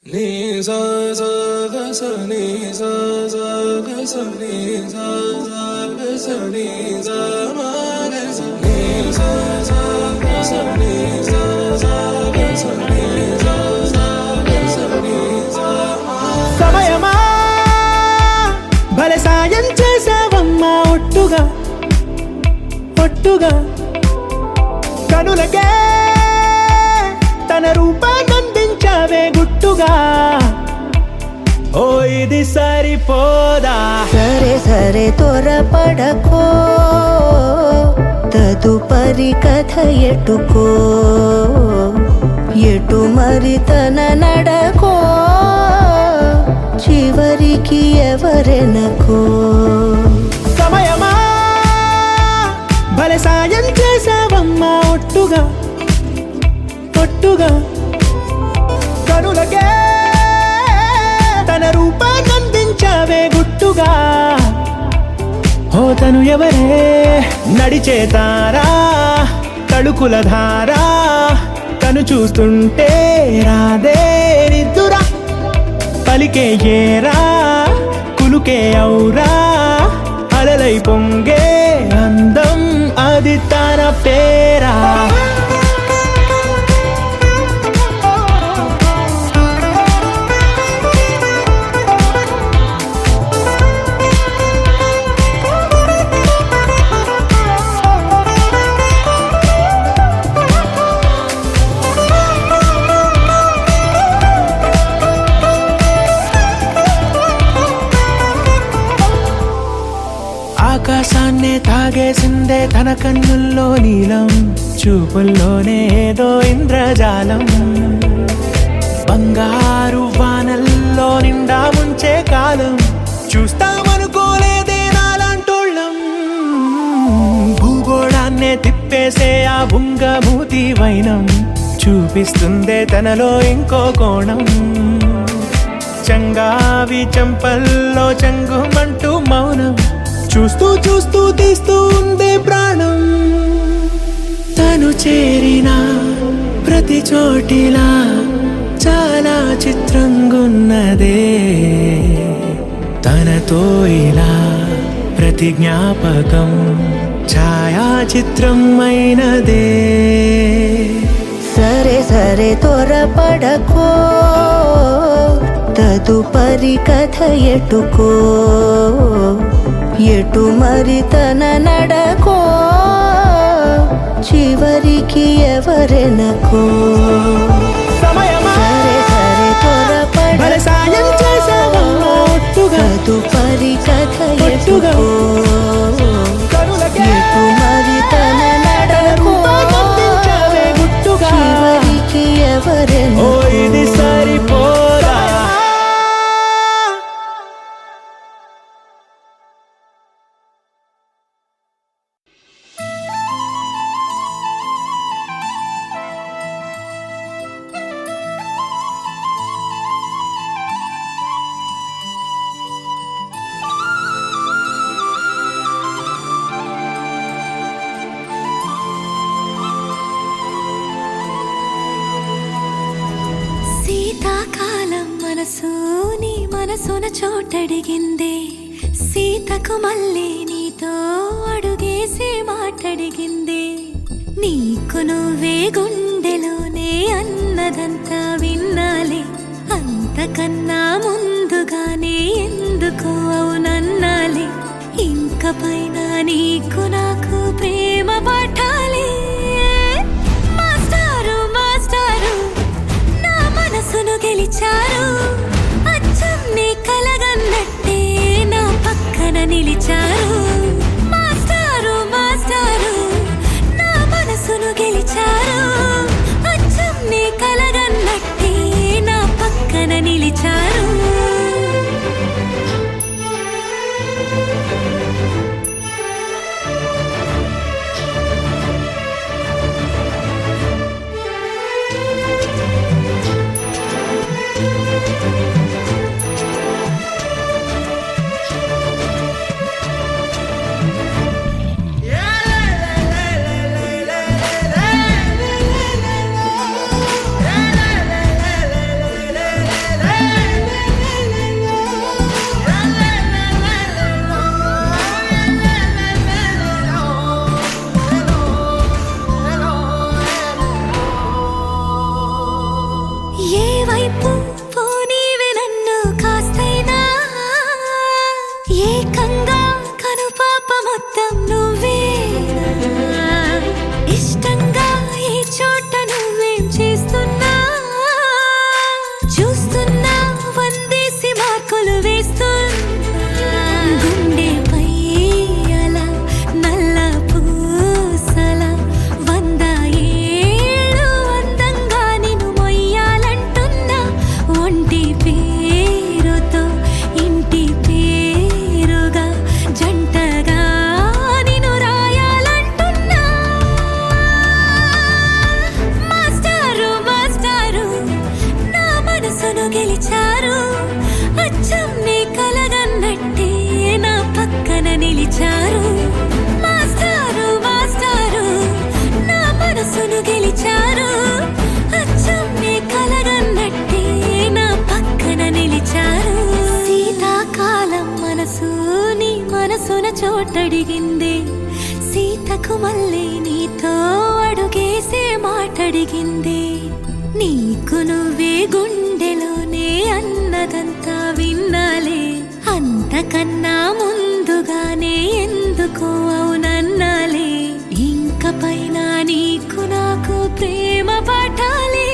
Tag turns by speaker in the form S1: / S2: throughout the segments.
S1: Ni sa sa ga sa ni sa sa ga sa ni sa sa ga sa ni sa ma ga sa ni sa sa ga sa ni sa sa ga sa ni sa sa ga sa ni sa ma
S2: సమయమా భలే సాయం చేసావమ్మా ఒట్టుగా ఒట్టుగా కనులకే తన రూపాన్నందించావే గుట్టుగా ఓ ఇది సరిపోదా
S3: సరే సరే త్వరపడకో తదుపరి కథ ఎటుకో ఎటు మరి తన నడకో చివరికి ఎవరెనకో
S2: సమయమా భలే సాయం చేసావమ్మా ఒట్టుగా ఒట్టుగా కనులకే తన రూపాన్నందించావే గుట్టుగా ఓ తను ఎవరే నడిచే తారా తళుకుల ధారా తను చూస్తుంటే రాదే నిద్దురా పలికే ఏరా కులుకే ఔరా అలలై పొంగే అందం అది తన పేరా ఆకాశాన్నే తాగేసిందే తన కన్నుల్లో నీలం చూపుల్లోనే ఏదో ఇంద్రజాలం బంగారు వానల్లో నిండా ముంచే కాలం చూస్తామనుకోలేదే నాలాంటోళ్ళం భూగోళాన్నే తిప్పేసే ఆ బుంగమూతి వైనం చూపిస్తుందే తనలో ఇంకో కోణం చంగావి చంపల్లో చంగుమంటూ మౌనం చూస్తూ చూస్తూ తీస్తూ ఉందే ప్రాణం తను చేరిన ప్రతి చోటిలా చాలా చిత్రంగున్నదే తనతో ఇలా ప్రతి జ్ఞాపకం ఛాయాచిత్రం అయినదే
S3: సరే సరే త్వరపడకో తదుపరి కథ ఎటుకో ఎటు మరి తన నడకో చివరికి ఎవరెనకో
S2: సమయమా
S3: సరే సరే
S2: భలే సాయం చేసావమ్మా ఒట్టుగా
S3: తదుపరి కథ
S2: ఒట్టుగా
S3: ఎటుకో
S2: కనులకే
S3: ఎటు మరి తన నడకో
S2: రూపాన్నందించావే గుట్టుగా
S3: చివరికి
S2: ఓ
S3: ఎవరెనకో
S2: ఇది సరిపోదా
S4: శీతాకాలం మనసు నీ మనసున చోటడిగిందే సీతకు మళ్ళీ నీతో అడుగేసి మాటడిగిందే నీకు నువ్వే గుండెలోనే అన్నదంతా విన్నాలే అంతకన్నా ముందుగానే ఎందుకు అవునన్నాలే ఇంక పైన నీకు నాకు ప్రేమ పాఠాలే మాస్టారు మాస్టారు నా మనసును గెలిచారు అచ్చం నీ కలగన్నట్టే నా పక్కన నిలిచారు మాస్టారు మాస్టారు నా మనసును గెలిచారు అచ్చం నీ కలగన్నట్టే నా పక్కన నిలిచారు మనసును గెలిచారు అచ్చం నీ కలగన్నట్టే నా పక్కన నిలిచారు మాస్టారు మాస్టారు నా మనసును గెలిచారు అచ్చం నీ కలగన్నట్టే నా పక్కన నిలిచారు శీతాకాలం మనసు నీ మనసున చోటడిగింది సీతకు మళ్ళీ నీతో అడుగేసే మాటడిగింది నీకు నువ్వే గుండెలోనే అన్నదంతా విన్నాలే అంతకన్నా ముందుగానే ఎందుకో అవునన్నాలే ఇంక పైన నీకు నాకు ప్రేమ పాఠాలే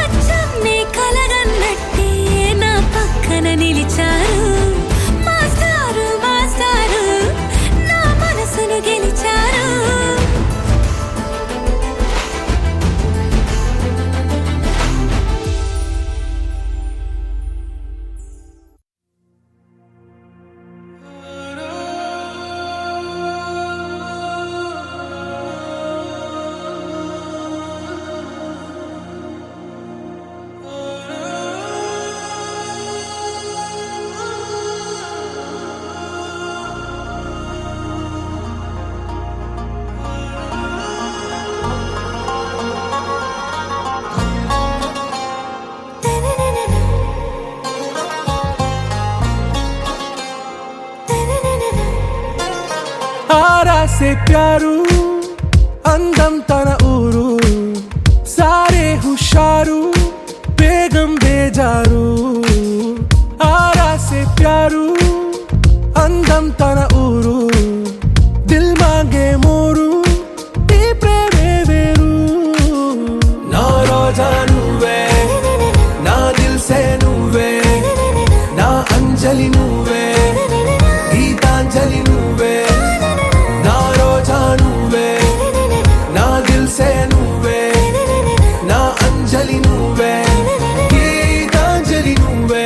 S4: అచ్చం నీ కలగన్నట్టే నా పక్కన నిలిచారు మాస్టారు మాస్టారు నా మనసును గెలిచారు
S2: आरा से प्यारू అందం తన ఊరు సారే హుషారు బేగం బేజారు ఆరా సే ప్యారు అందం తన ఊరు దిల్ మాంగే మోరు ఈ ప్రేమే వేరు నా రోజా నువ్వే నా దిల్ సే నువ్వే నా అంజలి నువ్వే గీతాంజలి నువ్వే నా రోజా నువ్వే నా దిల్ సే నువ్వే నా అంజలి నువ్వే గీతాంజలి నువ్వే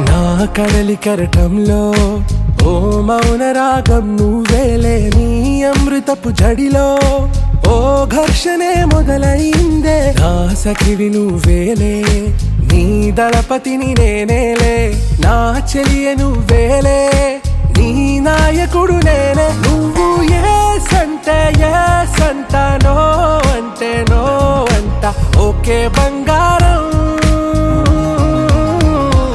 S2: నా కడలి కరటంలో ఓ మౌన రాగం నువ్వేలే నీ అమృతపు జడిలో ఓ ఘర్షణే మొదలైందే నా సఖివి నువ్వేలే నీ దళపతిని నేనేలే నా చెలియ నువ్వేలే నీ నాయకుడు నేనే నువ్వు ఏ సంట నో అంటే నో అంట ఓకే బంగారం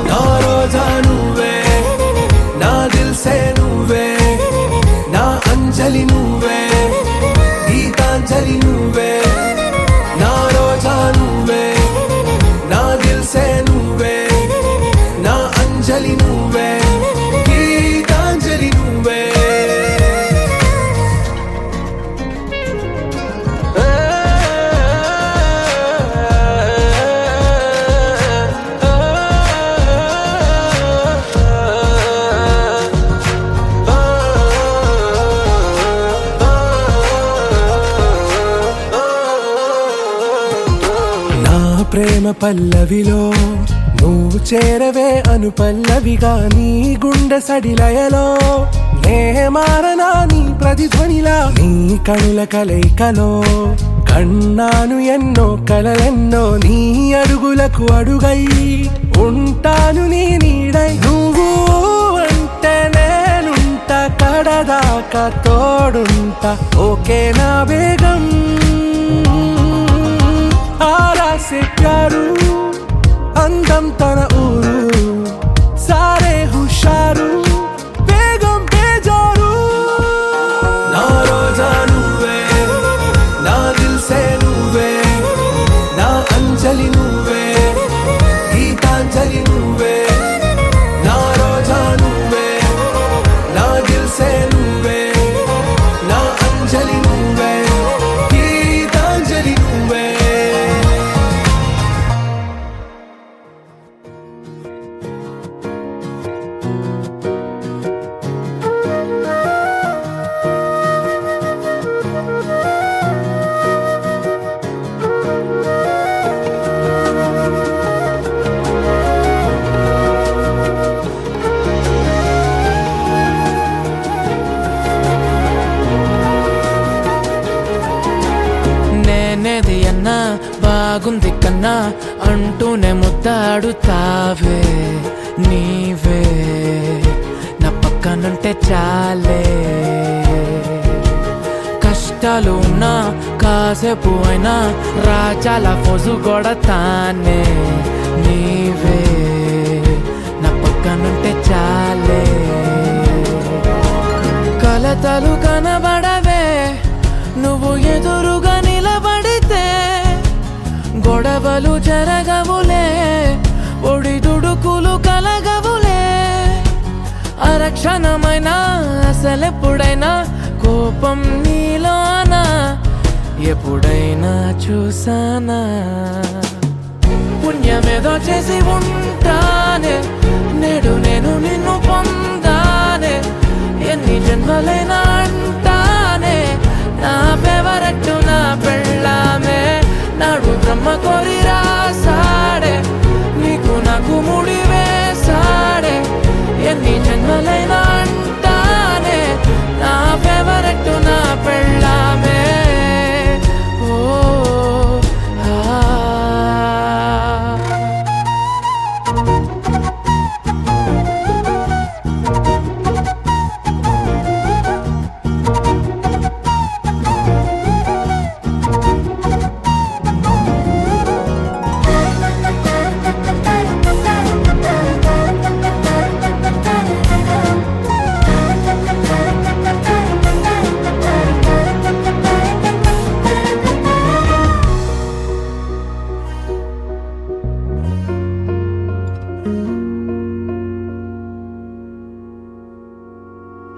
S2: నా రోజా నువ్వే నా దిల్ సే నువ్వే నా అంజలి నువ్వే గీతాంజలి నువ్వే నా రోజా నువ్వే నా దిల్ సే నువ్వే నా అంజలి నువ్వే గీతాంజలి నువ్వే ప్రేమ పల్లవిలో నువ్వు చేరవే అను పల్లవిగా నీ గుండె సడిలయలో నే మారనా నీ ప్రతిధ్వనిలా నీ కనుల కలయికలో కన్నాను ఎన్నో కలలెన్నో నీ అడుగులకు అడుగై ఉంటాను నీ నీడై నువ్వు అంటే నేనుంట కడదాకా తోడుంట ఓకే నా బేగం ఆరా సే ప్యారు అందం తన ఊరు సారే హుషారు బేగం బేజారు నా రోజా నువ్వే నా దిల్ సే నువ్వే నా అంజలి నువ్వే గీతాంజలి నువ్వే నా రోజా నువ్వే నా దిల్ సే నువ్వే నా బాగుంది కన్నా అంటూనే ముద్దాడుతావే నీవే నా పక్కనుంటే చాలే కష్టాలు ఉన్నా కాసేపు అయినా రాజాల ఫోజు కొడతానే నీవే నా పక్కనుంటే చాలే కలతలు కనబడవే నువ్వు ఎదురుగా నిలబడితే గొడవలు జరగవులే ఒడిదుడుకులు కలగవులే అరక్షణమైనా అసలెప్పుడైనా కోపం నీలోనా ఎప్పుడైనా చూసానా పుణ్యమేదో చేసి ఉంటానే నేడు నేను నిన్ను పొందానే ఎన్ని జన్మలైనా అంటానే నా ఫేవరెట్ నా పెళ్ళామే నాడు బ్రహ్మ కోరి రాసాడే నీకు నాకు ముడి వేసాడే ఎన్ని జన్మలైనా అంటానే నా ఫేవరెట్ నా పెళ్ళామే ఓ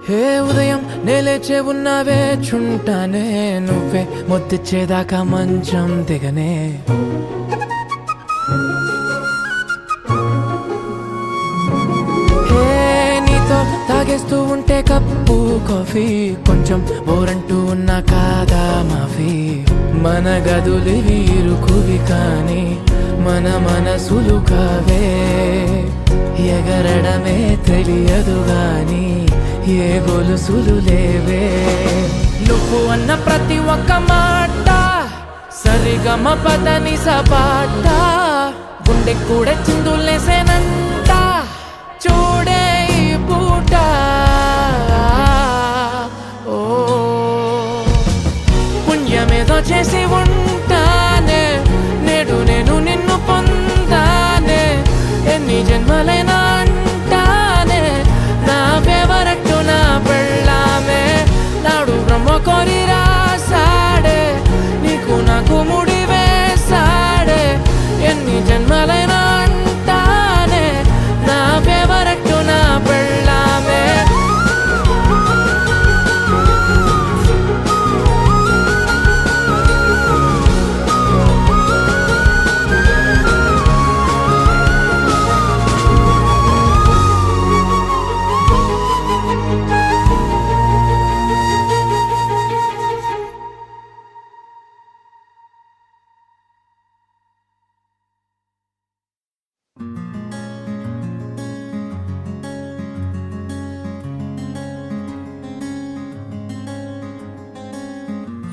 S2: హే ఉదయం నేలేచే ఉన్నావే చుంటానే నువ్వే ముద్దిచ్చేదాకా మంచం దిగనే హే నీతో తాగేస్తూ ఉంటే కప్పు కాఫీ కొంచెం బోరంటూ ఉన్నా కాదా మాఫీ మన గదులివి ఇరుకువి కానీ మన మనసులు కావే ఎగరడమే తెలియదు గాని ఏ గొలుసులు లేవే నువ్వు అన్న ప్రతి ఒక్క మాట సరిగమ పదని సపాట గుండె కూడా చిందులేసేనంట చూడే ఈ పూట ఓ పుణ్యమేదో చేసి ఉంటానే నేడు నేను నిన్ను పొందానే ఎన్ని జన్మలైనా అంటానే నా ఫేవరెట్ నా పెళ్ళామే నాడు బ్రహ్మ కోరి రాసాడే నీకు నాకు ముడి వేసాడే ఎన్ని జన్మలైనా అంటానే నా ఫేవరెట్ నా పెళ్ళామే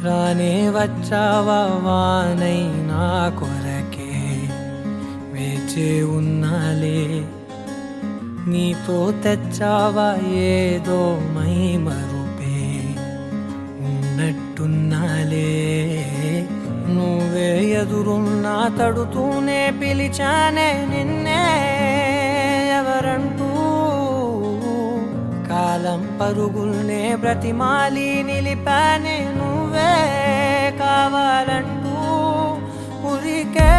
S5: రానే వచ్చావా వానై నా కొరకే వేచే ఉన్నాలే నీతో తెచ్చావా ఏదో మై మరుపే ఉన్నట్టున్నాలే నువ్వే ఎదురున్నా తడుతూనే పిలిచానే నిన్నే ఎవరంటూ కాలం పరుగుల్నే బ్రతిమాలి నిలిపానే నువ్వే కావాలంటూ ఉరికే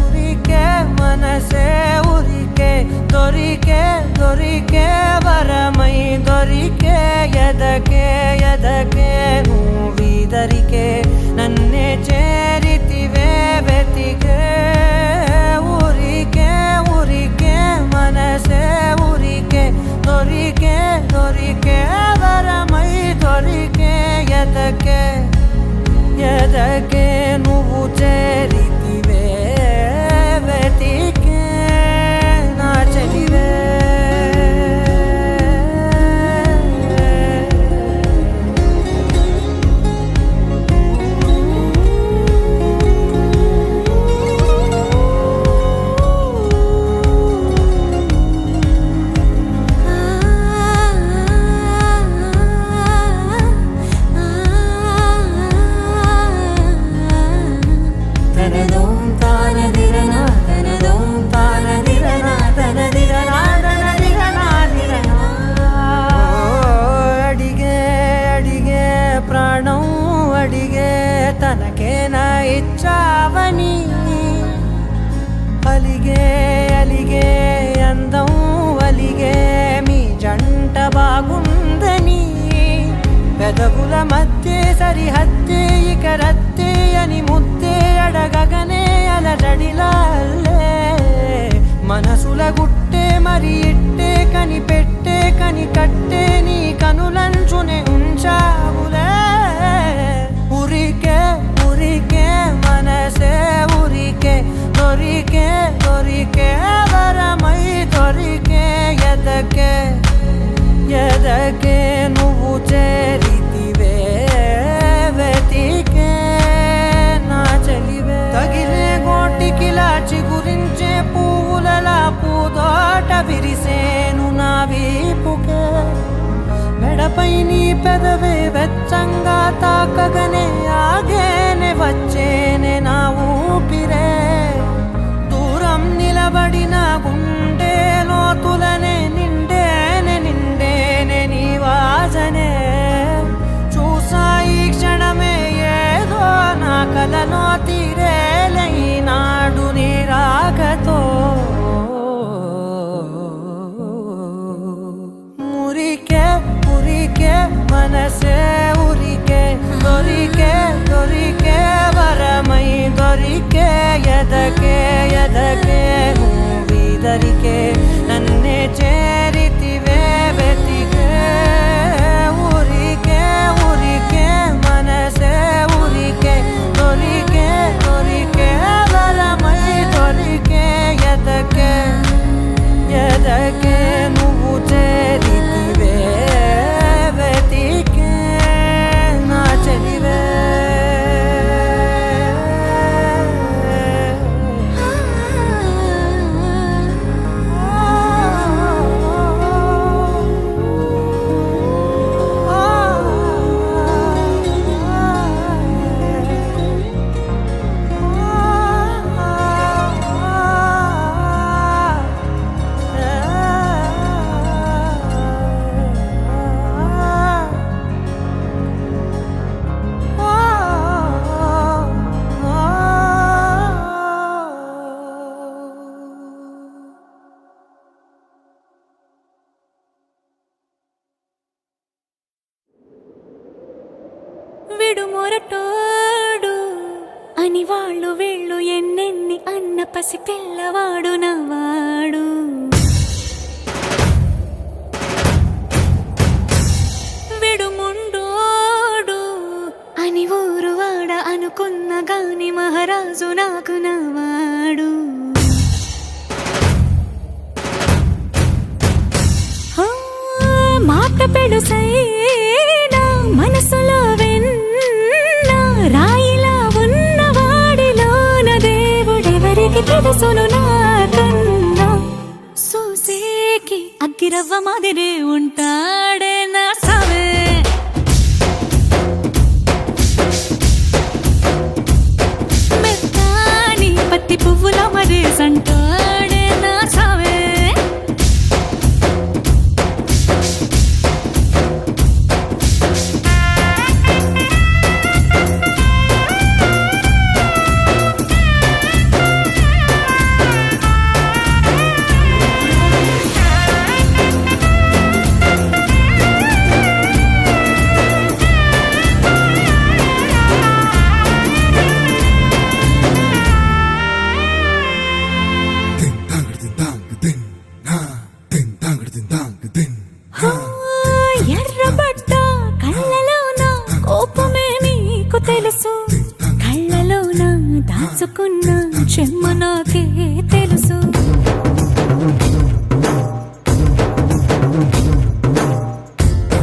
S5: ఉరికే మనసే ఉరికే దొరికే దొరికే వరమై దొరికే ఎదకే ఎదకే నువ్విదరికే నన్నే చేరితివే వెతికే ఉరికే ఉరికే మనసే ఉరికే దొరికే దొరికే వరమై దొరికే ఎదకే ఎదకే నువ్వు చేరితివే వెతికే నా చెలివే ప్రాణం అడిగే తనకేనా ఇచ్చావని అలిగే అలిగే అందం అలిగే మీ జంట బాగుందని పెదవుల మధ్య సరిహద్దే ఇక రత్తే అని ముద్దే అడగగనే అలజడిలాల్లే మనసుల గుట్టే మరి ఇట్టే కని పెట్టే కని కట్టే నీ కనులంచునే ఉంచావులే ఉరికే ఉరికే మనసే ఉరికే దొరికే దొరికే వరమై దొరికే ఎదకే ఎదకే నువ్వు చేరితివే వెతికే నా చెలివే తగిలే గోటికిలా చిగురించే పువ్వులలా పూదోట విరిసేను నా వీపుకే మెడపై నీ పెదవే వెచ్చంగా తాకగనే ఆగేనే వచ్చేనే నా ఊపిరే దూరం నిలబడిన గుండె లోతులనే నిండేనే నిండేనే నీ వాసనే చూసా ఈ క్షణమే ఏదో నా కలలో తీరేలే ఈనాడు నీ రాకతో మురికే మురికే మనసే ఉరికే దొరికే దొరికే వరమై దొరికే ఎదకే ఎదకే నువ్విదరికే నన్నే చేరితివే వెతికే ఉరికే ఉరికే మనసే ఉరికే దొరికే దొరికే వరమై దొరికే ఎదకే ఎదకే నువ్వు చేరితివే వెతికే నా చెలివే
S4: విడుమొరటోడు అని వాళ్ళు వీళ్ళు ఎన్నెన్ని అన్న పసి పిల్లవాడు నవ్వాడు విడుముండోడు అని ఊరువాడ అనుకున్న గాని మహారాజు నాకు నవ్వాడు మాట పెడుసైనా మనసులో రాయిలా ఉన్నవాడిలోన దేవుడెవరికి తెలుసును నాకన్నా సూసేకి అగ్గిరవ్వ మాదిరి ఉంటాడే నా సవే మెత్తాని పత్తి పువ్వుల మరి సంటాడే నా సవే ఎర్రబడ్డ కళ్ళలోన కోపమే నీకు తెలుసు కళ్ళలోన దాచుకున్న చెమ్మ నాకే తెలుసు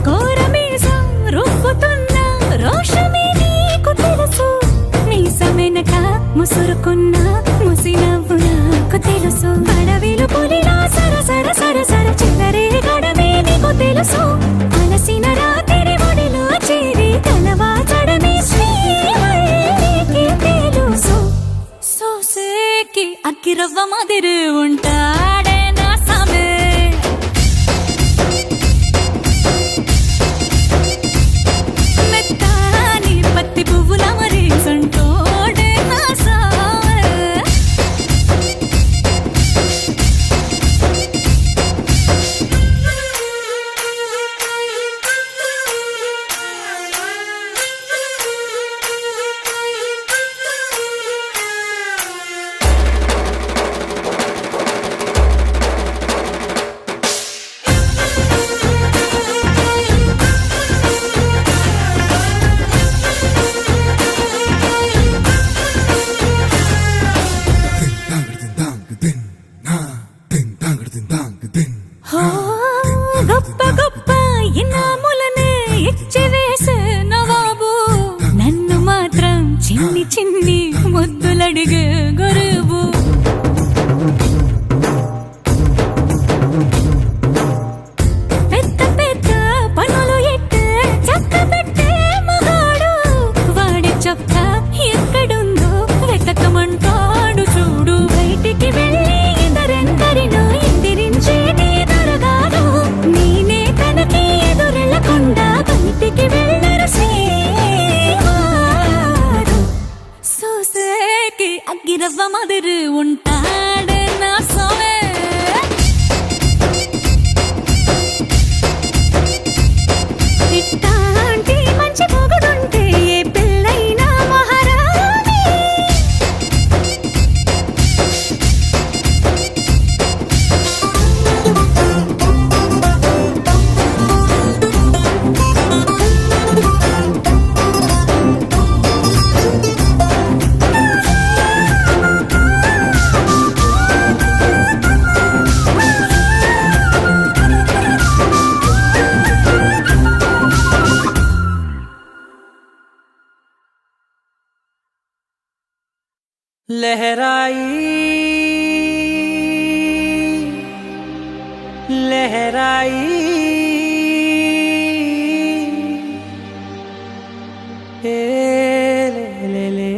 S4: కోరమీసం రుబ్బుతున్న రోషమే నీకు తెలుసు మీసమెనక ముసురుకున్న ముసినవ్వు నాకు తెలుసు అడవిలు పులిలా సర సర సర సర చిల్లరే గడమే నీకు తెలుసు అలసిన రాత్రి ఒడిలో చేరి కలవాచడమే శ్రీవల్లికి తెలుసు సోసేకి అగ్గిరవ్వ మాదిరి ఉంటాడే నా సమే మెత్తా చిన్ని చిన్ని ముద్దులడిగే గురువు పెద్ద పెద్ద పనులు ఎట్టే చక్క పెట్టే మగాడు వాడి చొక్క ఎక్కడుందో వెతకమంటాడు చూడు బయటికి వెళ్ళి ఇద్దరెందరినో ఎదిరించేది దొరగాడు నేనే తనకి ఎదురెళ్ళకుండా బయటికి వెళ్ళరు శ్రీవారు సోసేకి అగ్గిరవ్వ మదిరి ఉంటాడే నా సోమే ఇట్టాంటి మంచి మొగుడుంటే ఏ పెళ్ళైనా మహారాణి
S5: लहराई लहराई ए ले ले ले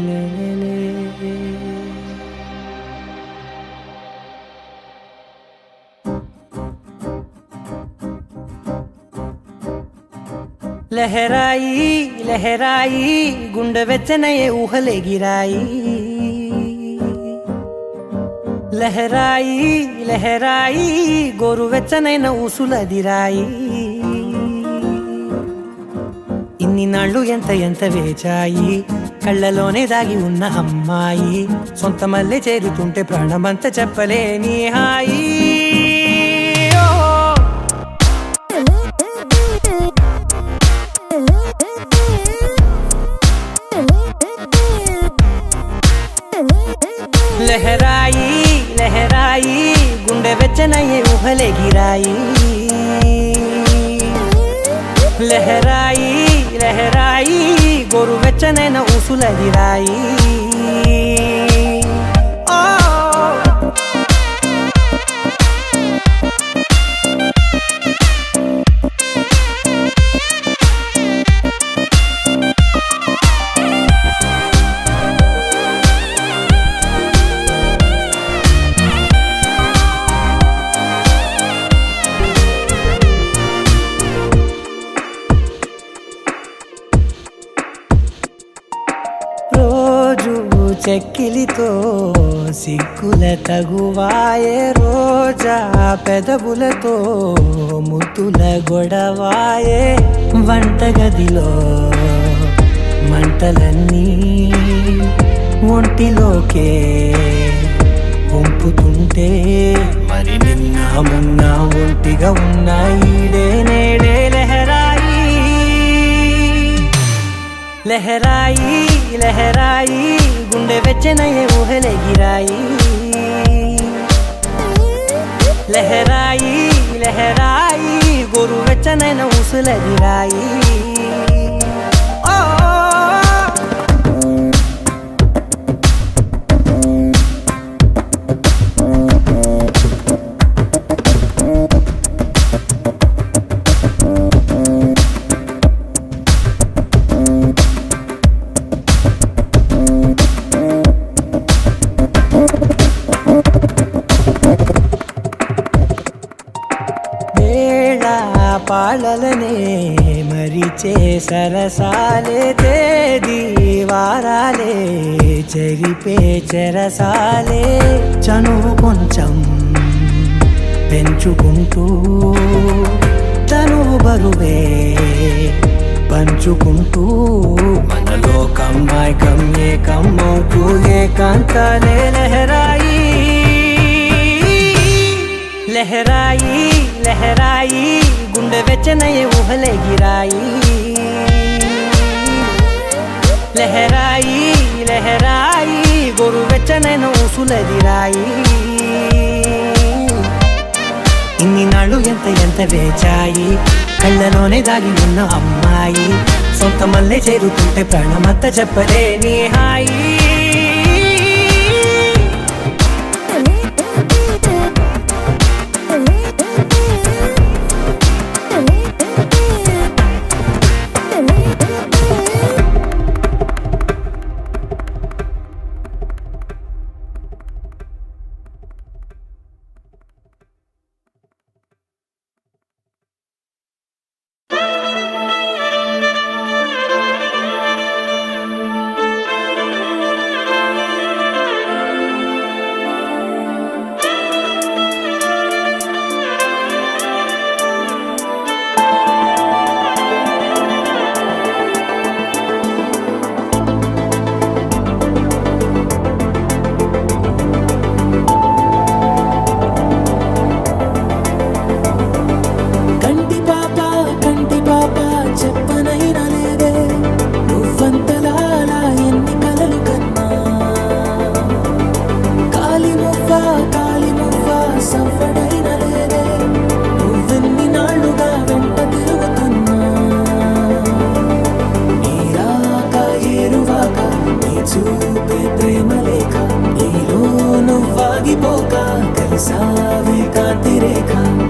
S5: ले ले ले लहराई लहराई गुंडे వెచ్చనయే ఊహలే గిరాయి లహరాయి లహరాయి గోరు వెచ్చనైన ఊసులదిరాయి ఇన్ని నాళ్ళు ఎంత ఎంత వేచాయి కళ్ళలోనే దాగి ఉన్న అమ్మాయి సొంత మల్లె చేరుతుంటే ప్రాణమంతా చెప్పలేని హాయి లహరాయి లహరాయి గుండె వెచ్చనయ్యే ఊహలే గిరాయి లహరాయి లహరాయి గోరు వెచ్చనైన ఊసులదిరాయి చెక్కిలితో సిగ్గుల తగువాయే రోజా పెదవులతో ముద్దుల గొడవాయే వంటగదిలో మంటలన్నీ ఒంటిలోకే వంపుతుంటే మరి నిన్న మొన్న ఒంటిగా ఉన్న ఈడే నేడే లహరాయి లహరాయి లహరాయి గుండె వెచ్చనయ్యే ఊహలే గిరాయి లహరాయి లహరాయి గోరు వెచ్చనైన ఊసులదిరాయి పాలలనే మరిచే సరసాలే తేదీ వారాలే చెరిపే చెరసాలే చనువు కొంచెం పెంచుకుంటూ తనువు బరువే పంచుకుంటూ మనలో కమ్మాయి కమ్మే కమ్మవుతూ ఏకాంతాలే లహరాయి లహరాయి లహరాయి గుండె వెచ్చనయ్యే ఊహలే గిరాయి లహరాయి లహరాయి గోరు వెచ్చనైన ఊసులదిరాయి ఇన్ని నాళ్ళు ఎంత ఎంత వేచాయి కళ్ళలోనే దాగి ఉన్న అమ్మాయి సొంత మల్లె చేరుతుంటే ప్రాణమంతా చెప్పలేని హాయి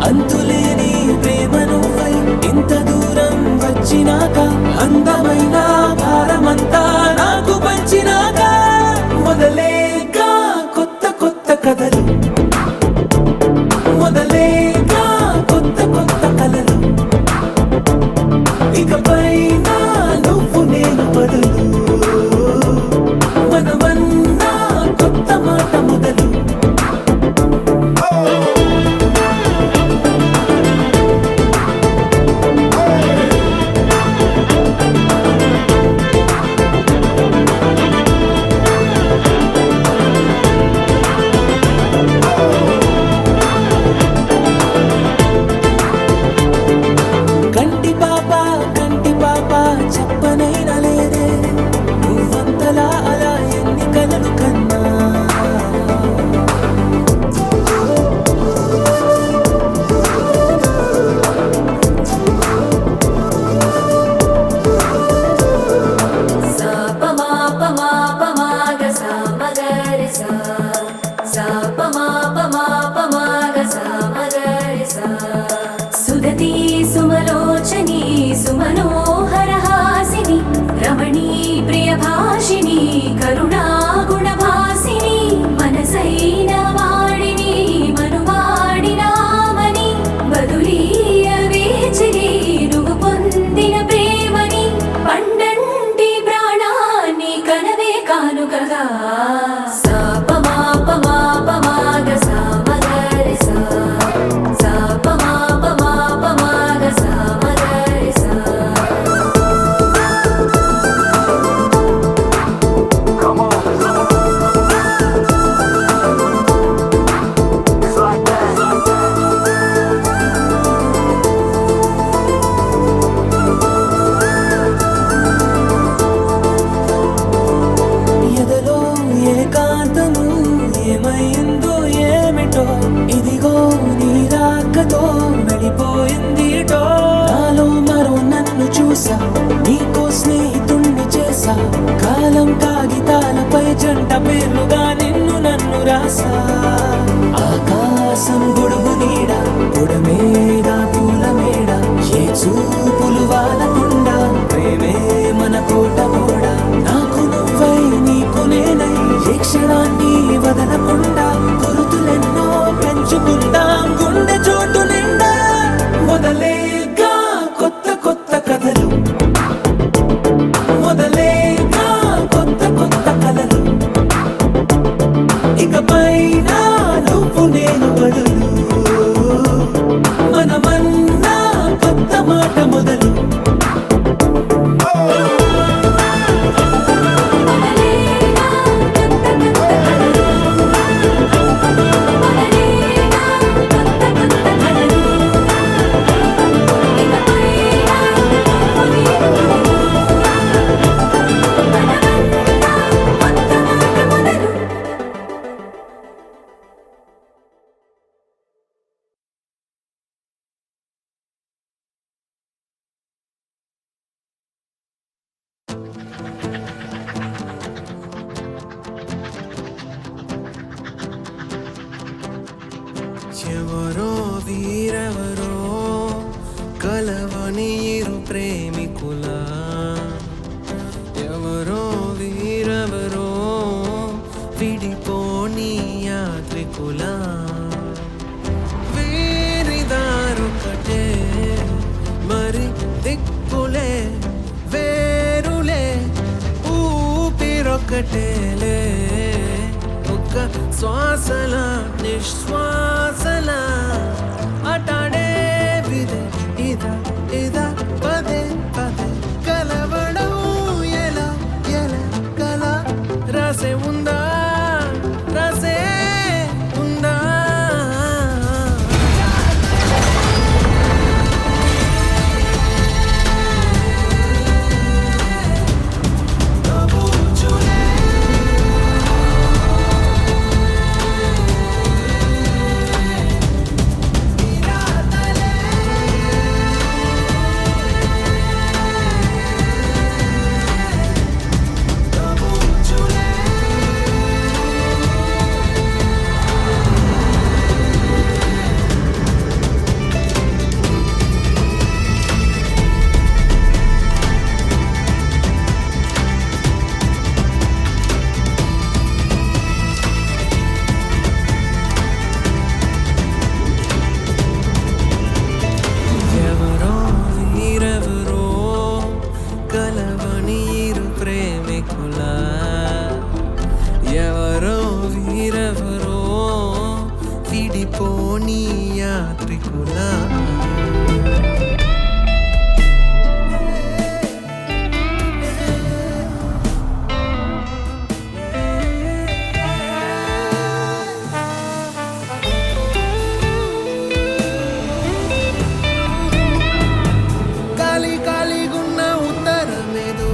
S5: అంతులేని ప్రేమ నువ్వై ఇంత దూరం వచ్చినాక అందమైన భారమంతా నాకు పంచినాక మొదలేగా కొత్త కొత్త కథలు మొదలేగా కొత్త కొత్త కలలు ఇకపై నువ్వు నేను బదులు మనమన్నా కొత్త మాట మొదలు కంటి పాప చెప్పనైనా లేదే
S1: ఒకటేలే ఒక్క శ్వాసల నిశ్వాసల అటాడే విదే ఇదా ఇదా పదే పదే కలవడం ఎలా ఎలా కల రాసే ఉందా రాసే ఉందా ఎవరో వీరెవరో కలవనీరు ప్రేమికుల ఎవరో వీరెవరో విడిపోని యాత్రికుల ఖాళీ ఖాళీగున్న ఉత్తరమేదో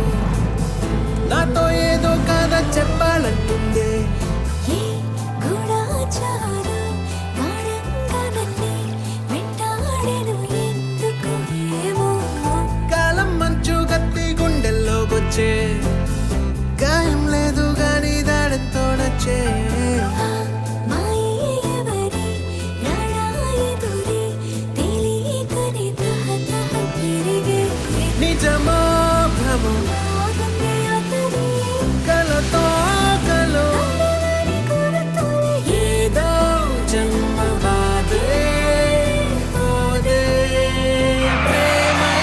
S1: నాతో ఏదో కథ చెప్పాలంటుందే
S4: ఏ గూఢచార గాఢంగా నన్నే వెంటాడెను ఎందుకు ఏమో
S1: కాలం మంచు కత్తి గుండెల్లోకొచ్చే గాయం లేదు గాని దాడంతో నచ్చే
S4: మాయే ఎవరి రాడాయెదురే తెలియకనే తహతహ పెరిగే
S1: నిజమో భ్రమో
S4: ఆగమే అతని
S1: కలతో కలో
S4: ఎవరి కొరతలే
S1: ఏదో జన్మ బాధే పోదే ప్రేమై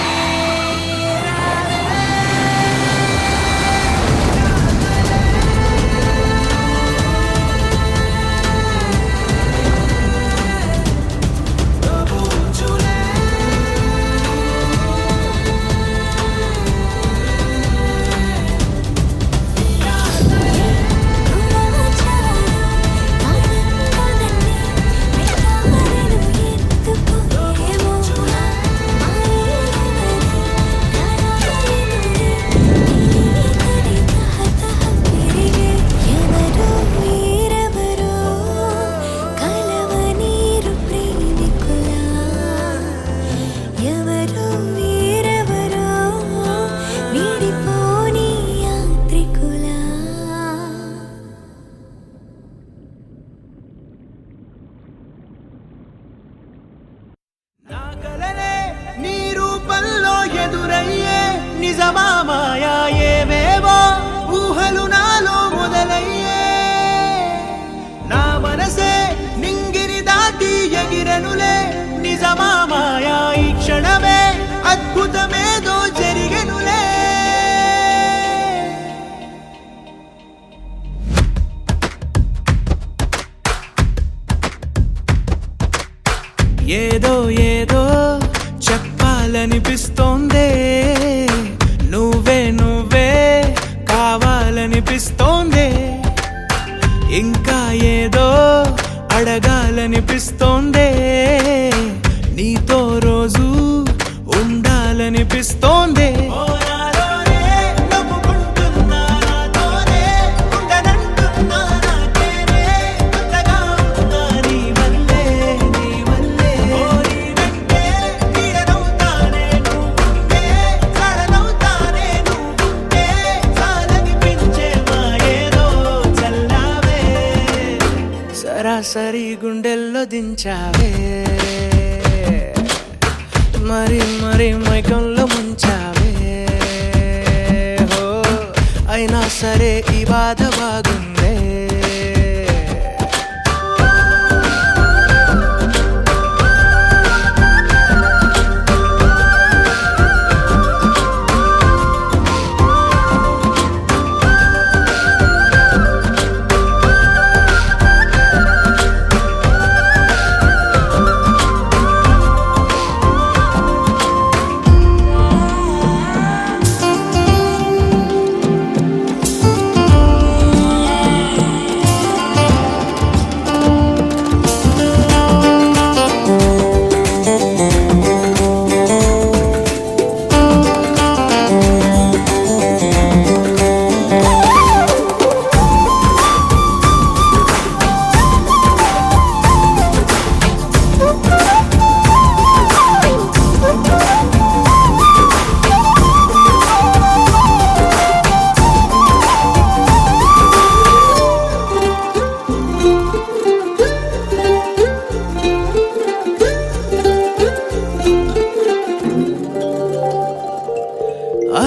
S1: ఎవరో వీరెవరో విడిపోని యాత్రికులా నా కలలే నీ రూపంలో ఎదురయ్యే నిజమా మాయా ఏవేవో ఊహలు నాలో మొదలయ్యే నా మనసే నింగిని దాటి ఎగిరెనులే నిజమా మాయా ఈ క్షణమే అద్భుతమేదో జరిగెనులే ఏదో ఏదో చెప్పాలనిపిస్తోందే నువ్వే నువ్వే కావాలనిపిస్తోందే ఇంకా ఏదో అడగాలనిపిస్తోందే నీతో రోజు ఉండాలనిపిస్తోందే సరాసరి గుండెల్లో దించావే మరి మరి మైకంలో ముంచావే హో అయినా సరే ఈ బాధ బాగుందే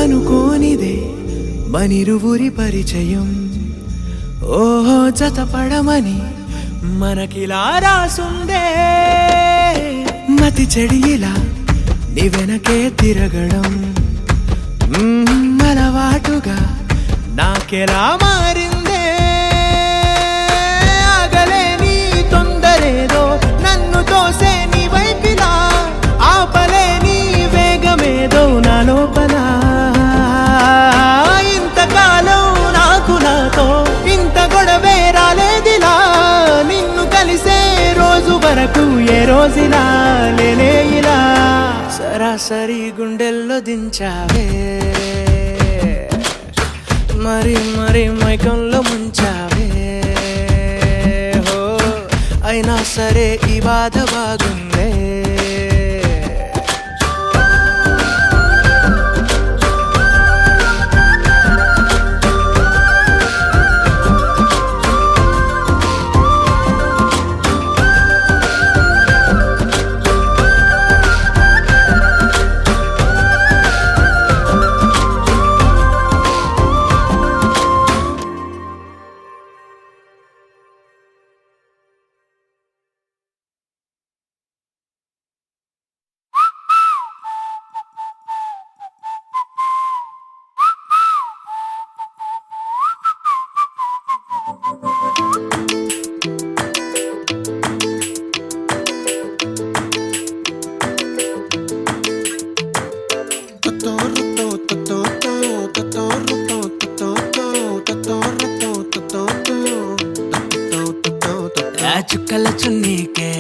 S1: అనుకోనిదే మనిరువురి పరిచయం ఓహో జతపడమని మనకిలా రాసుందే మతి చెడి ఇలా నీ వెనకే తిరగడం అలవాటుగా నాకెలా మారిందే ఆగలేని తొందరేదో నన్ను తోసే నీ వైపిలా ఆపలేని వేగమేదో నా లోపల ఇంతకాలం నాకు నాతో ఇంత గొడవే రాలేదిలా నిన్ను కలిసే రోజు వరకు ఏ రోజులా లేలే ఇలా సరాసరి గుండెల్లో దించావే మరి మరి మైకంలో ముంచావే హో అయినా సరే ఈ బాధ బాగుందే చుక్కల చున్నీకే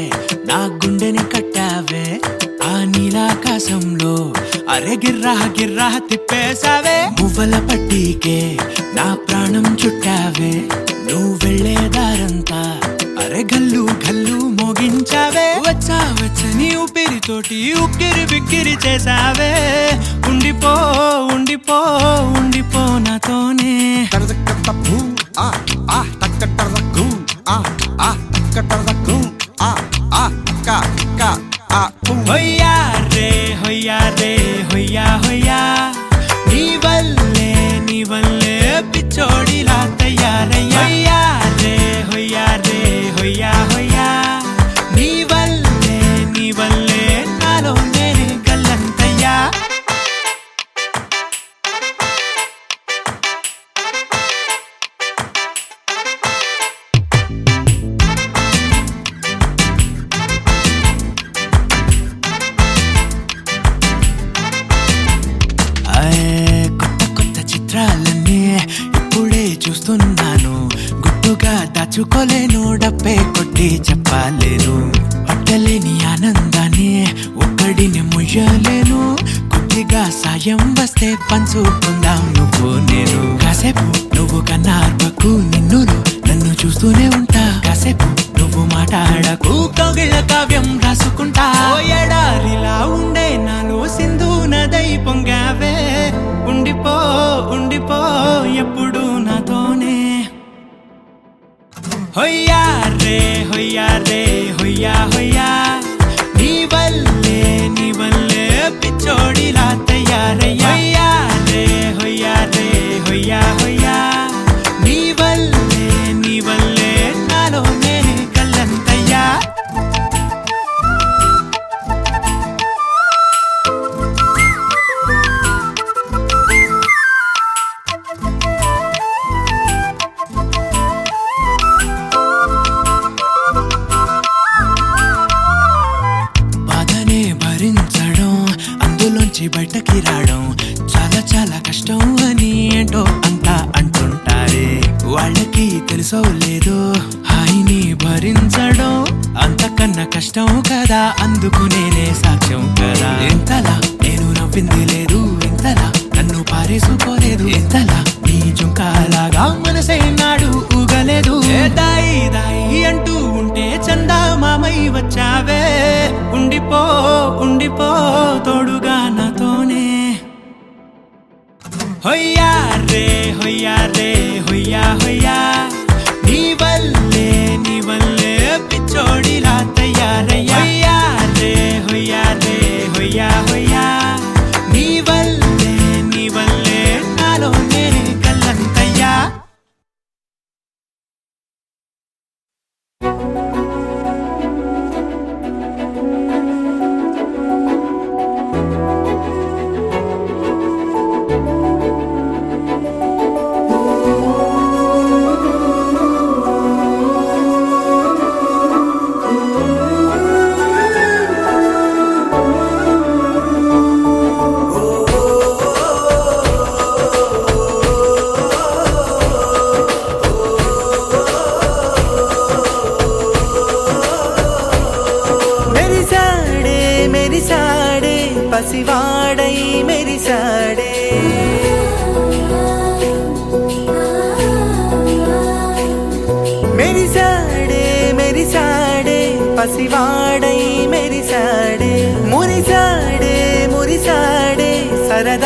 S1: నా గుండెని కట్టావే ఆ నీలాకాశంలో అరే గిర్రా గిర్రా తిప్పేశావే మువ్వల పట్టీకే నా ప్రాణం చుట్టావే నువ్వు వెళ్ళేదారంతా అరే గల్లు గల్లు మోగించావే వచ్చా వచ్చని ఊపిరితోటి ఉక్కిరి బిక్కిరి చేసావే ఉండిపో ఉండిపో ఉండిపో నాతోనే హొయ్యా రే హొయ్యా రే హొయ్యా హొయ్యా నీ వల్లే పిచ్చోడిలా తయారయ్యా హొయ్యా రే హొయ్యా రే హొయ్యా హొయ్యా నీ వల్లే నాలో నేనే గల్లంతయ్యా ఇప్పుడే చూస్తున్నాను గుట్టుగా దాచుకోలేను డబ్బే కొట్టి చెప్పలేను పట్టలేని ఆనందాన్ని ఒక్కడిని ముయ్యలేను కొద్దిగా సాయం వస్తే పంచుకుందాం నువ్వు నేను కాసేపు నువ్వు కన్నార్పకు నిన్నులో నన్ను చూస్తూనే ఉంటా కాసేపు నువ్వు మాట్లాడకు కౌగిళ్ళ కావ్యం రాసుకుంటా ఎడారిలా ఉండే నాలో సింధు నదై పొంగావే ఉండిపో ఉండిపో ఎప్పుడు నాతోనే హొయ్యా రే హొయ్యా రే హొయ్యా హొయ్యా నీ వల్లే పిచ్చోడిలా తయారయ్యా హొయ్యా రే హొయ్యా హొయ్యా నీ వల్లే నాలో నేనే కల్లంతయ్యా బయటకి రావడం చాలా చాలా కష్టం అని ఏంటో అంతా అంటుంటారే వాళ్ళకి తెలుసో లేదో హాయిని భరించడం అంతకన్నా కష్టం కదా అందుకు నేనే సాక్ష్యం కదా ఎంతలా నేను నవ్వింది లేదు ఎంతలా నన్ను పారేసుకోలేదు ఎంతలా నీ జుంకాలాగా మనసే నాడు ఊగలేదు దాయి దాయి అంటూ ఉంటే చందా మామై వచ్చావే ఉండిపో ఉండిపో తోడుగా నాతోనే హొయ్యా రే హొయ్యా రే హొయ్యా హొయ్యా నీ వల్లే పిచ్చోడిలా తయారయ్యా హొయ్యా రే హొయ్యా హొయ్యా నీ వల్లే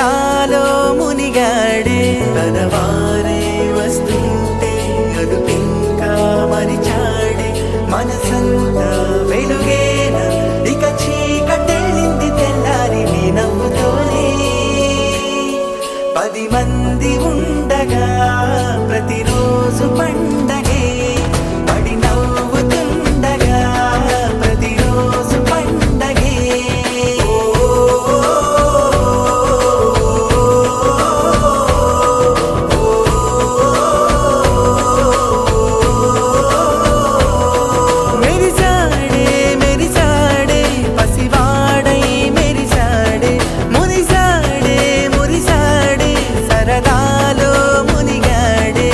S5: సరదాలో మునిగాడే తన వారే వస్తుంటే అదుపింకా మరిచాడే మనసంతా వెలుగేన ఇక చీకటెళ్ళింది తెల్లారి నీ నవ్వుతోనే 10 మంది ఉండగా ప్రతిరోజు పండగే పడి నవ్వుతుండగా ప్రతిరోజు పండగే మెరిసాడే మెరిసాడే పసివాడై మెరిసాడే మురిసాడే మురిసాడే సరదాలో మునిగాడే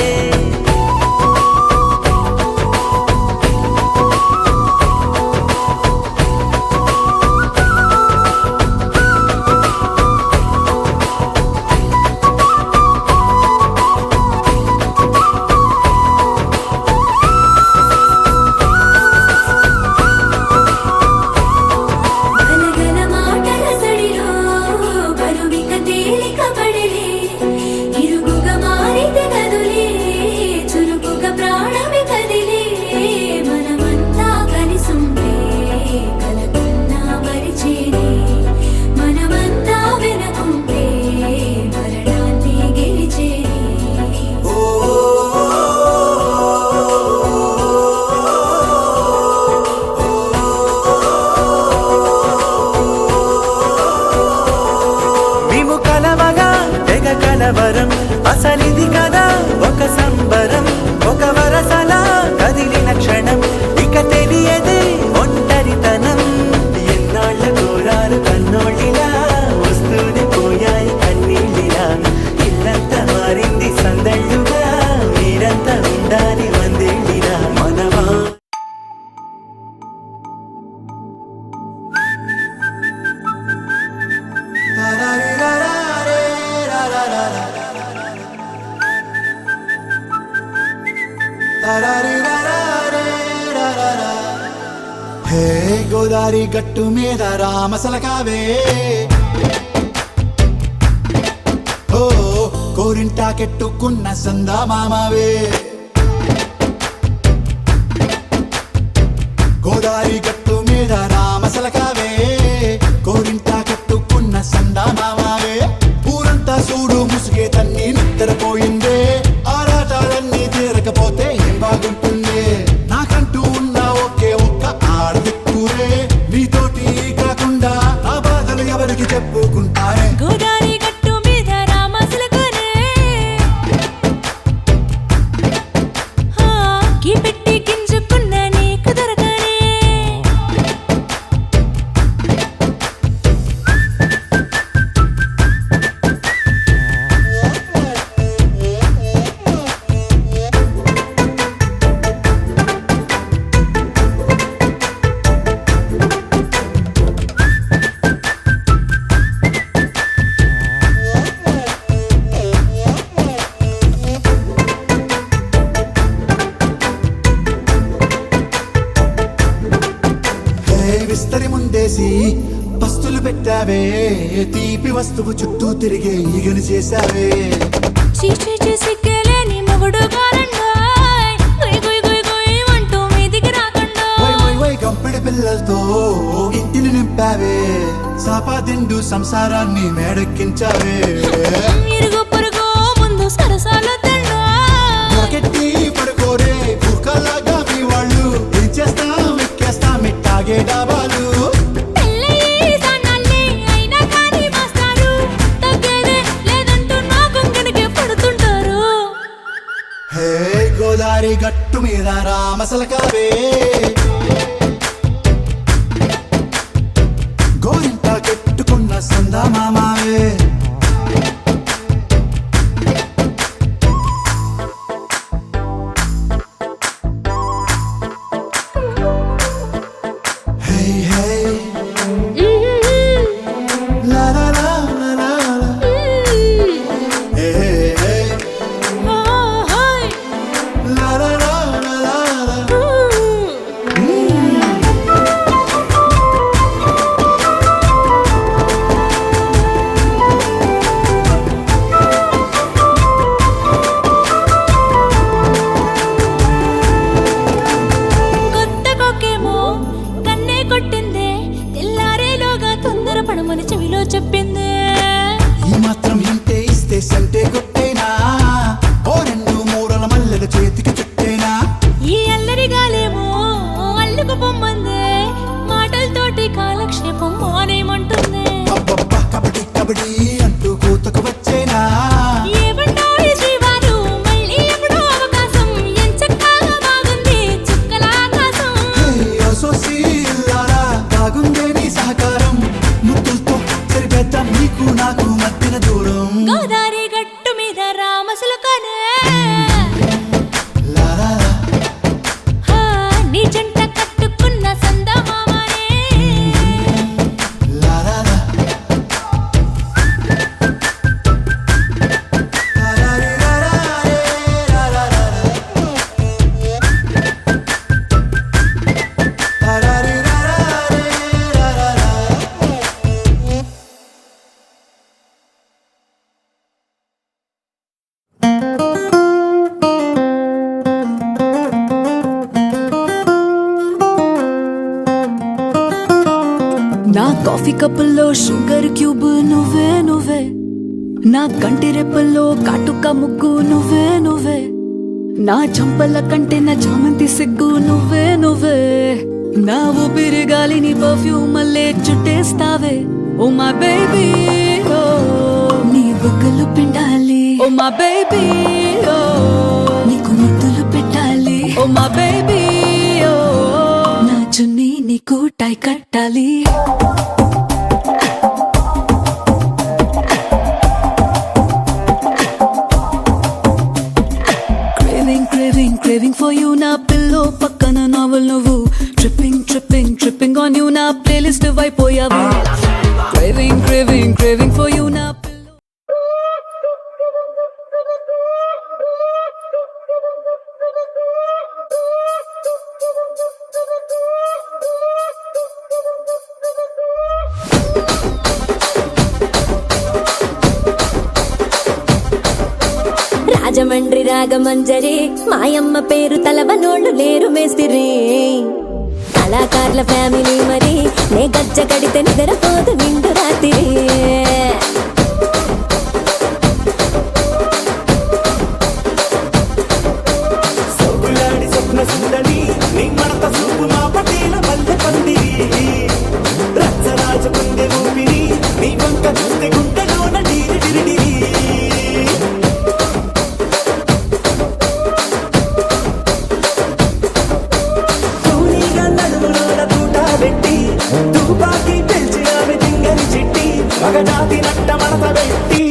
S4: గలగల మాటల సడిలో బరువిక తేలిక పడలే ఇరుగుగా మారితే కదులే చురుకుగా ప్రాణమి కదిలే మనమంతా కలిసుంటే కలకున్నా మరిచేనే మనమంతా వెనకుంటే మరణాన్ని గెలిచేనే
S5: మేము కలవగా తెగ కలవరం అసలిది కదా ఒక సంబరం ఒక వరసలా కదిలిన క్షణం ఇక తెలియదే ఒంటరితనం ఎన్నాళ్ళ కోరారు కన్నోళ్ళిలా వస్తూనే పోయాయి కన్నీళ్ళిలా ఇల్లంతా మారింది సందళ్ళుగా మీరంతా ఉండాలి వందేళ్ళిలా మనవా
S6: హే గోదారి గట్టు మీద రామసలకావే ఓ కోరింటాకెట్టుకున్న సందా మామావే గోదారి గట్టు మీద రామసలకావే కోరింటాకెట్టుకున్న సందా మామావే ఊరంతా చూడు ముసుగే తన్ని నిద్రపోయిందే ఆరాటాలన్నీ తీరకపోతే ఏం బాగుంటుంది నాకంటూ ఉన్న ఒకే ఒక్క ఆడదిక్కురే నీతోటి కాకుండా నా బాధలు ఎవరికి చెప్పుకుంటారే
S4: గోదారి గట్టు మీద రామసలకనే కీ పెట్టి గింజుకున్న నీకు దొరకనే
S6: హే విస్తరి ముందేసి పస్తులు పెట్టావే తీపి వస్తువు చుట్టూ తిరిగే ఈగను చేశావే
S4: చీచీ చేసి కేలేని మొగుడు గారండాయ్ గుయ్ గుయ్ గుయ్ గుయ్ అంటూ మీదికి రాకుండా
S6: వై వై వై కంపెడి పిల్లలతో ఇంటిని నింపావే సాపాదిండు సంసారాన్ని మేడెక్కించావే
S4: ఇరుగు పొరుగు ముందు సరసాలు తిన్నా
S6: నాకెట్టి పడుకోరే కుక్కలాగా మీ వాళ్ళు ఏం చేస్తాం ఎక్కేస్తాం ఇట్టాగే డాబాలు
S4: పెళ్ళయి సన్నాల్ని అయినా కానీ మాస్తారు తగ్గేదే లేదంటూ నా కొంగడికి పడుతుంటారు
S6: హే గోదారి గట్టు మీద రామసలకావే గోరింట కెట్టుకున్న సందా మామావే హే హే లా లా లా లా లా లా. హే హే
S4: ఓ హాయ్
S6: లా లా లా లా లా లా.
S7: కాఫీ కప్పుల్లో షుగర్ క్యూబ్ నువ్వే నువ్వే, నా కంటి రెప్పల్లో కాటుక ముగ్గు నువ్వే నువ్వే, నా చంపల కంటే నా చామంతి సిగ్గు నువ్వే నువ్వే, నా ఊపిరి గాలిని పర్ఫ్యూమ్ మళ్ళీ చుట్టేస్తావే. ఓ మై బేబీ ఓ నీ బుగ్గలు పిండాలి, ఓ మై బేబీ ఓ నీకు ముద్దులు పెట్టాలి, ఓ మై బేబీ ఓ నా చున్నీ నీకు టై కట్టాలి. Craving for you na pillow pakkana novel nuvu, tripping on you na playlist vaipoyavu. Craving for you na pillow.
S4: Rajahmundry Ragamanjari మాయమ్మ పేరు తలవనోళ్ళు లేరు మేస్తిరి, కళాకారుల ఫ్యామిలీ మరి నే గజ్జ కడితే నిద్రపోదు నిండు రాత్రి.
S8: స్వప్న సుందరి నీ మడత సూపు మా పటేల మల్లె పందిరి, రచ్చరాజ గుండె ఊపిరి నీ వంక చూస్తే గుండెలోన డిరిడిరిడి. తుపాకి పెంచి ఆమె తింగని చిట్టి మగజాతి నట్ట మడత పెట్టి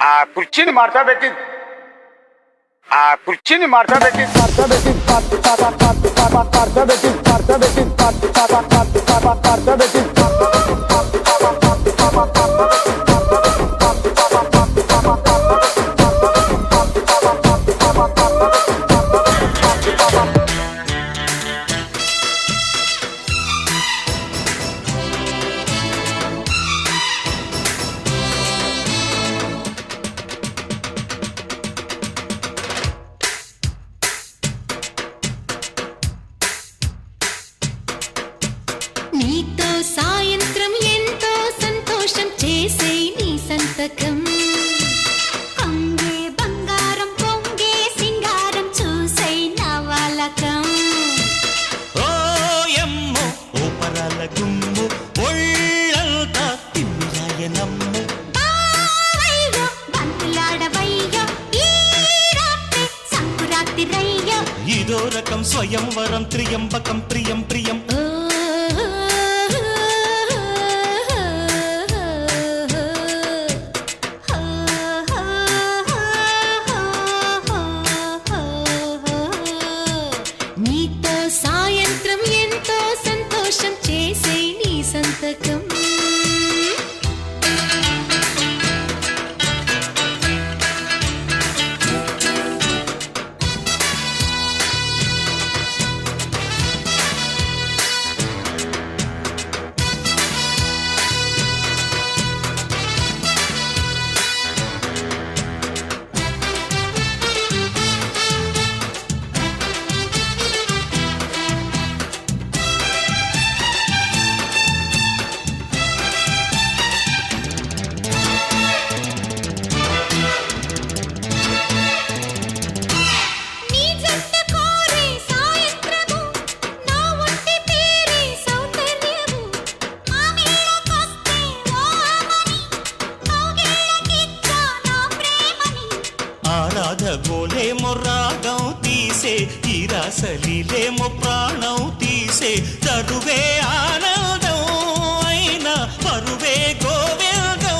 S9: ఆ కుర్చీని మార్తా పెట్టి
S4: నీతో సాయంత్రం ఎంతో సంతోషం చేసే నీ సంతకం, అంగే బంగారం పొంగే సింగారం చూసే నవాలకం.
S8: ఓ ఎమ్మో ఓ పరాల గుమ్ము ఒళ్ళంతా తిమ్మిరాయనమ్ము,
S4: బావయ్యో బంతులాడవయ్యో ఈ రాత్రి సంకురాత్రి రయ్యో,
S8: ఇదో రకం స్వయంవరం త్రియంబకం ప్రియం ప్రియం.
S4: నీతో సాయంత్రం ఎంతో సంతోషం చేసే నీ సంతకం.
S8: గోలేమో రాగం తీసే ఈ రాసలీలేమో ప్రాణం తీసే, చదువే ఆనందం అయినా పరువే గోవిందం.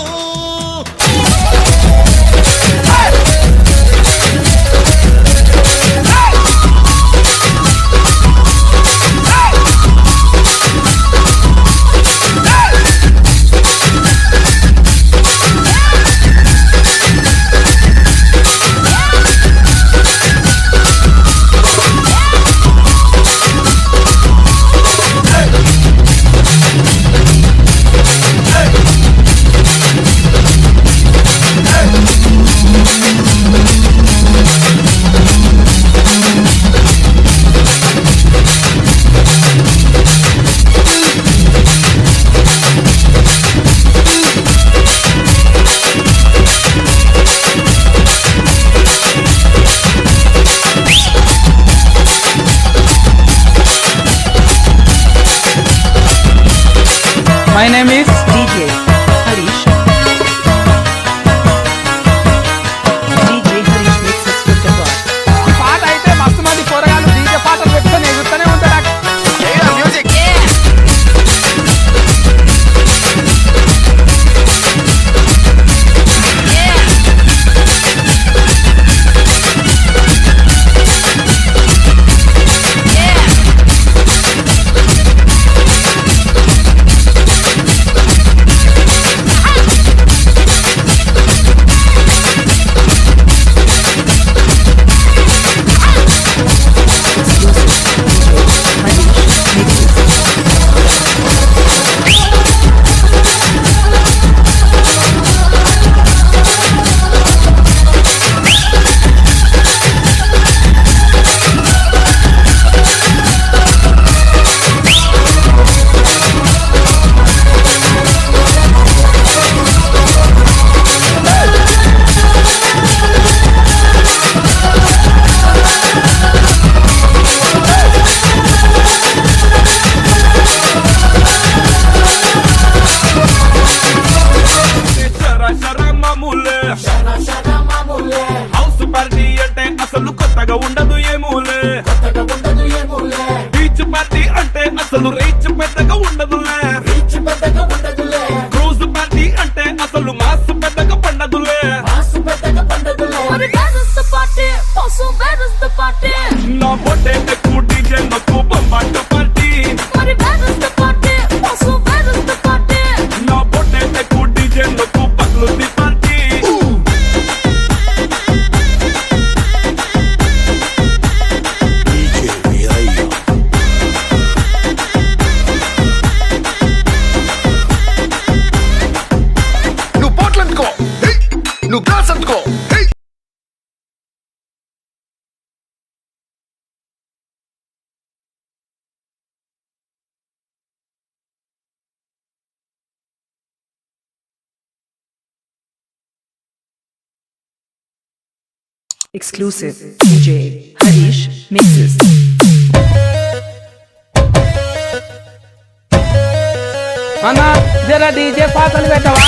S10: మామూలే హౌస్ పార్టీ అంటే అసలు కొత్తగా ఉండదు ఏమూలే బీచ్ పార్టీ అంటే అసలు రీచ్ పెద్దగా ఉండదులే క్రూజ్ పార్టీ అంటే అసలు మాస్ పెద్దగా పండదులే నా బొట్టే ఎక్కువ డీజే నొక్కు బొమ్మాట పార్టీ నా బొట్టే ఎక్కువ డీజే నొక్కు పగ్లుది పార్టీ
S11: నువ్వు పోట్లు అందుకో నువ్వు గ్లాస్ అందుకో
S12: Exclusive DJ Harish mixes.
S2: అన్నా జర డీజే పాటలు పెట్టవా